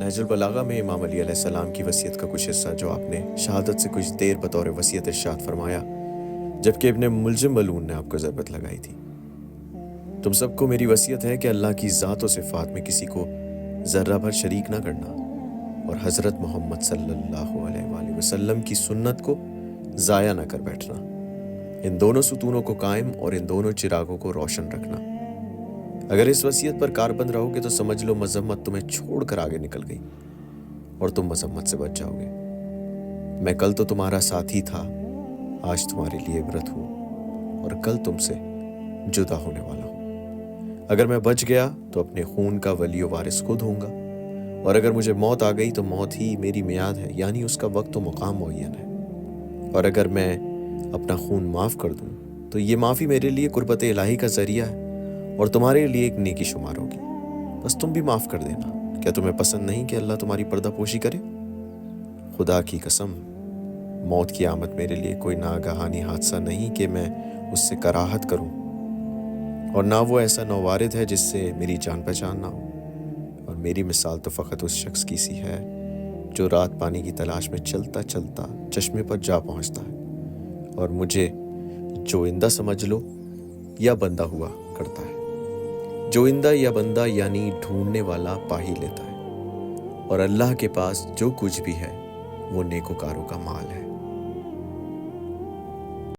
नहजुल बलागा में इमाम अली अलैहिस्सलाम की वसीयत का कुछ हिस्सा जो आपने शहादत से कुछ देर बतौर वसीयत इरशाद फरमाया, जबकि इब्ने मुलजिम बलून ने आपको ज़रबत लगाई थी। तुम सबको मेरी वसीयत है कि अल्लाह की ज़ात और सिफ़ात में किसी को ज़र्रा भर शरीक ना करना और हज़रत मोहम्मद सल्लल्लाहु अलैहि वसल्लम की सुन्नत को ज़ाया ना कर बैठना। इन दोनों सुतूनों को कायम और इन दोनों चिरागों को रोशन रखना। अगर इस वसीयत पर कारबंद रहोगे तो समझ लो मज़म्मत तुम्हें छोड़ कर आगे निकल गई और तुम मज़म्मत से बच जाओगे। मैं कल तो तुम्हारा साथी था, आज तुम्हारे लिए इबरत हूँ और कल तुमसे जुदा होने वाला हूँ। अगर मैं बच गया तो अपने खून का वली वारिस खुद होऊंगा, और अगर मुझे मौत आ गई तो मौत ही मेरी मियाद है, यानी उसका वक्त और मुकाम मुअय्यन है। और अगर मैं अपना खून माफ़ कर दूँ तो ये माफ़ी मेरे लिए कुर्बत इलाही का ज़रिया है और तुम्हारे लिए एक नेकी शुमार होगी। बस तुम भी माफ़ कर देना। क्या तुम्हें पसंद नहीं कि अल्लाह तुम्हारी पर्दा पोशी करे? खुदा की कसम, मौत की आमद मेरे लिए कोई नागहानी हादसा नहीं कि मैं उससे कराहत करूं, और ना वो ऐसा नौवारिद है जिससे मेरी जान पहचान ना हो। और मेरी मिसाल तो फ़कत उस शख्स की सी है जो रात पानी की तलाश में चलता चलता चश्मे पर जा पहुंचता है और मुझे जोइंदा समझ लो या बंदा हुआ करता है। जोइंदा या बंदा यानी ढूंढने वाला पा ही लेता है, और अल्लाह के पास जो कुछ भी है वो नेकोकारों का माल है।